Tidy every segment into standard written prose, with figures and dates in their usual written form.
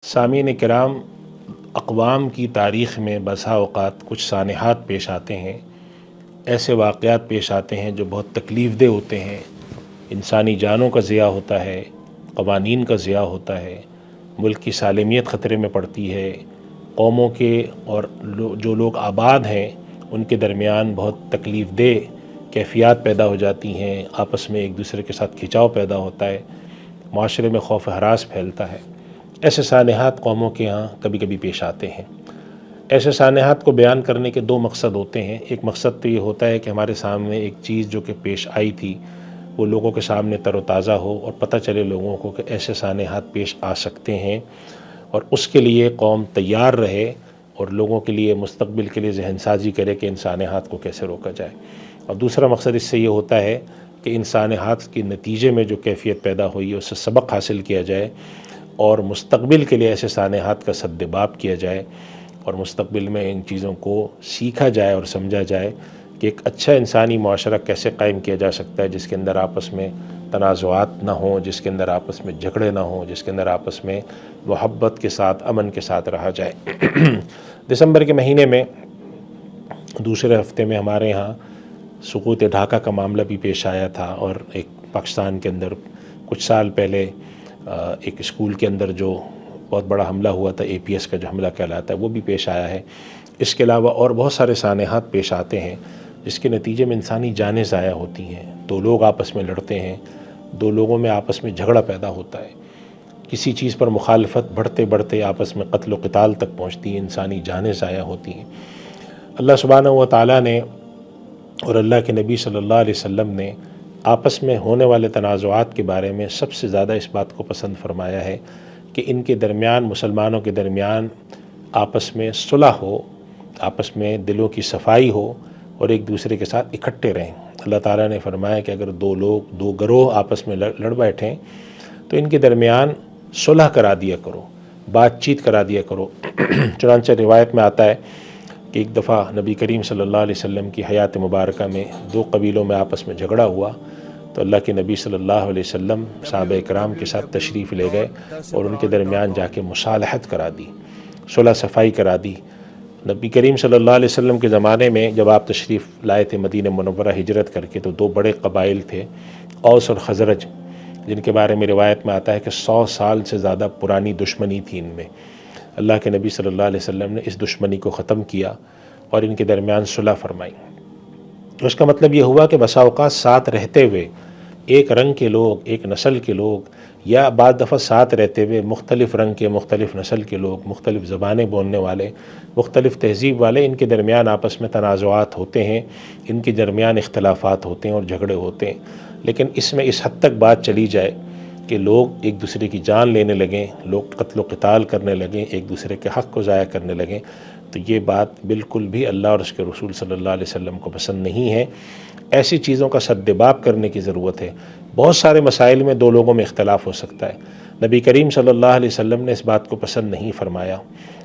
سامعین کرام، اقوام کی تاریخ میں بسا اوقات کچھ سانحات پیش آتے ہیں، ایسے واقعات پیش آتے ہیں جو بہت تکلیف دہ ہوتے ہیں۔ انسانی جانوں کا ضیاع ہوتا ہے، قوانین کا ضیاع ہوتا ہے، ملک کی سالمیت خطرے میں پڑتی ہے، قوموں کے اور جو لوگ آباد ہیں ان کے درمیان بہت تکلیف دہ کیفیات پیدا ہو جاتی ہیں، آپس میں ایک دوسرے کے ساتھ کھچاؤ پیدا ہوتا ہے، معاشرے میں خوف و ہراس پھیلتا ہے۔ ایسے سانحات قوموں کے ہاں کبھی کبھی پیش آتے ہیں۔ ایسے سانحات کو بیان کرنے کے دو مقصد ہوتے ہیں۔ ایک مقصد تو یہ ہوتا ہے کہ ہمارے سامنے ایک چیز جو کہ پیش آئی تھی وہ لوگوں کے سامنے تر و تازہ ہو اور پتہ چلے لوگوں کو کہ ایسے سانحات پیش آ سکتے ہیں، اور اس کے لیے قوم تیار رہے اور لوگوں کے لیے مستقبل کے لیے ذہن سازی کرے کہ ان سانحات کو کیسے روکا جائے۔ اور دوسرا مقصد اس سے یہ ہوتا ہے کہ ان سانحات کے نتیجے میں جو کیفیت پیدا ہوئی ہے اس سے سبق حاصل کیا جائے اور مستقبل کے لیے ایسے سانحات کا سدباب کیا جائے، اور مستقبل میں ان چیزوں کو سیکھا جائے اور سمجھا جائے کہ ایک اچھا انسانی معاشرہ کیسے قائم کیا جا سکتا ہے جس کے اندر آپس میں تنازعات نہ ہوں، جس کے اندر آپس میں جھگڑے نہ ہوں، جس کے اندر آپس میں محبت کے ساتھ، امن کے ساتھ رہا جائے۔ دسمبر کے مہینے میں دوسرے ہفتے میں ہمارے ہاں سقوط ڈھاکہ کا معاملہ بھی پیش آیا تھا، اور ایک پاکستان کے اندر کچھ سال پہلے ایک اسکول کے اندر جو بہت بڑا حملہ ہوا تھا، APS کا جو حملہ کہلاتا ہے، وہ بھی پیش آیا ہے۔ اس کے علاوہ اور بہت سارے سانحات پیش آتے ہیں جس کے نتیجے میں انسانی جانیں ضائع ہوتی ہیں، دو لوگ آپس میں لڑتے ہیں، دو لوگوں میں آپس میں جھگڑا پیدا ہوتا ہے، کسی چیز پر مخالفت بڑھتے بڑھتے آپس میں قتل و قتال تک پہنچتی ہے، انسانی جانیں ضائع ہوتی ہیں۔ اللہ سبحانہ و تعالیٰ نے اور اللہ کے نبی صلی اللہ علیہ وسلم نے آپس میں ہونے والے تنازعات کے بارے میں سب سے زیادہ اس بات کو پسند فرمایا ہے کہ ان کے درمیان، مسلمانوں کے درمیان آپس میں صلح ہو، آپس میں دلوں کی صفائی ہو اور ایک دوسرے کے ساتھ اکٹھے رہیں۔ اللہ تعالیٰ نے فرمایا کہ اگر دو گروہ آپس میں لڑ بیٹھیں تو ان کے درمیان صلح کرا دیا کرو، بات چیت کرا دیا کرو۔ چنانچہ روایت میں آتا ہے کہ ایک دفعہ نبی کریم صلی اللہ علیہ وسلم کی حیات مبارکہ میں دو قبیلوں میں آپس میں جھگڑا ہوا، تو اللہ کے نبی صلی اللہ علیہ وسلم صحابہ کرام کے ساتھ تشریف لے گئے اور ان کے درمیان جا کے مصالحت کرا دی، صلح صفائی کرا دی۔ نبی کریم صلی اللہ علیہ وسلم کے زمانے میں جب آپ تشریف لائے تھے مدینہ منورہ ہجرت کر کے، تو دو بڑے قبائل تھے، اوس اور خزرج، جن کے بارے میں روایت میں آتا ہے کہ 100 سال سے زیادہ پرانی دشمنی تھی ان میں۔ اللہ کے نبی صلی اللہ علیہ وسلم نے اس دشمنی کو ختم کیا اور ان کے درمیان صلح فرمائی۔ اس کا مطلب یہ ہوا کہ بسا اوقات ساتھ رہتے ہوئے ایک رنگ کے لوگ، ایک نسل کے لوگ، یا بعض دفعہ ساتھ رہتے ہوئے مختلف رنگ کے، مختلف نسل کے لوگ، مختلف زبانیں بولنے والے، مختلف تہذیب والے، ان کے درمیان آپس میں تنازعات ہوتے ہیں، ان کے درمیان اختلافات ہوتے ہیں اور جھگڑے ہوتے ہیں، لیکن اس میں اس حد تک بات چلی جائے کہ لوگ ایک دوسرے کی جان لینے لگیں، لوگ قتل و قتال کرنے لگیں، ایک دوسرے کے حق کو ضائع کرنے لگیں، تو یہ بات بالکل بھی اللہ اور اس کے رسول صلی اللہ علیہ وسلم کو پسند نہیں ہے۔ ایسی چیزوں کا سدباب کرنے کی ضرورت ہے۔ بہت سارے مسائل میں دو لوگوں میں اختلاف ہو سکتا ہے، نبی کریم صلی اللہ علیہ وسلم نے اس بات کو پسند نہیں فرمایا۔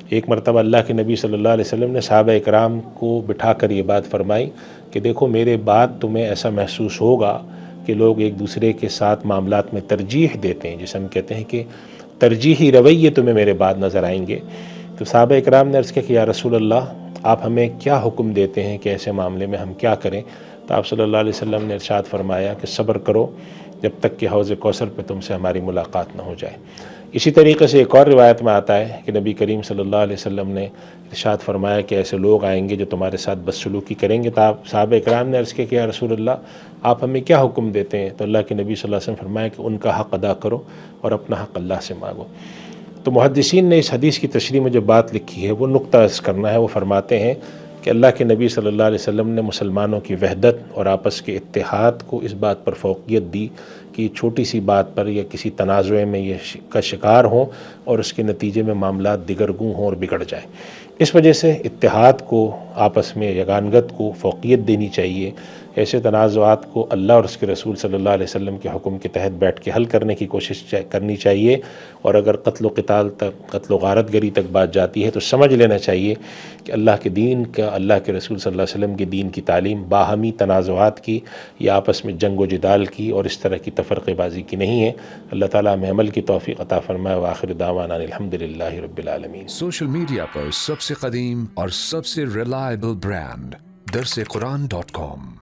ایک مرتبہ اللہ کے نبی صلی اللہ علیہ وسلم نے صحابہ اکرام کو بٹھا کر یہ بات فرمائی کہ دیکھو، میرے بعد تمہیں ایسا محسوس ہوگا کہ لوگ ایک دوسرے کے ساتھ معاملات میں ترجیح دیتے ہیں، جسے ہم کہتے ہیں کہ ترجیحی رویے تمہیں میرے بعد نظر آئیں گے۔ تو صحابہ اکرام نے عرض کیا کہ یا رسول اللہ، آپ ہمیں کیا حکم دیتے ہیں کہ ایسے معاملے میں ہم کیا کریں؟ تو آپ صلی اللہ علیہ وسلم نے ارشاد فرمایا کہ صبر کرو جب تک کہ حوض کوثر پہ تم سے ہماری ملاقات نہ ہو جائے۔ اسی طریقے سے ایک اور روایت میں آتا ہے کہ نبی کریم صلی اللہ علیہ وسلم نے ارشاد فرمایا کہ ایسے لوگ آئیں گے جو تمہارے ساتھ بدسلوکی کریں گے۔ تو آپ صحابہ اکرام نے عرض کیا کہ یا رسول اللہ، آپ ہمیں کیا حکم دیتے ہیں؟ تو اللہ کے نبی صلی اللہ علیہ وسلم فرمایا کہ ان کا حق ادا کرو اور اپنا حق اللہ سے مانگو۔ تو محدثین نے اس حدیث کی تشریح میں جو بات لکھی ہے وہ نقطہ عرض کرنا ہے۔ وہ فرماتے ہیں کہ اللہ کے نبی صلی اللہ علیہ وسلم نے مسلمانوں کی وحدت اور آپس کے اتحاد کو اس بات پر فوقیت دی کہ چھوٹی سی بات پر یا کسی تنازع میں یہ کا شکار ہوں اور اس کے نتیجے میں معاملات دگرگوں ہوں اور بگڑ جائیں۔ اس وجہ سے اتحاد کو، آپس میں یگانگت کو فوقیت دینی چاہیے۔ ایسے تنازعات کو اللہ اور اس کے رسول صلی اللہ علیہ وسلم کے حکم کے تحت بیٹھ کے حل کرنے کی کوشش کرنی چاہیے، اور اگر قتل و قتال تک، قتل و غارت گری تک بات جاتی ہے تو سمجھ لینا چاہیے کہ اللہ کے دین کا، اللہ کے رسول صلی اللہ علیہ وسلم کے دین کی تعلیم باہمی تنازعات کی یا آپس میں جنگ و جدال کی اور اس طرح کی تفرقے بازی کی نہیں ہے. اللہ تعالیٰ ہمیں عمل کی توفیق عطا فرمائے. وآخر دعوانا الحمدللہ رب العالمین. سوشل میڈیا پر سب سے قدیم اور سب سے ریلائبل برانڈ درسقرآن.com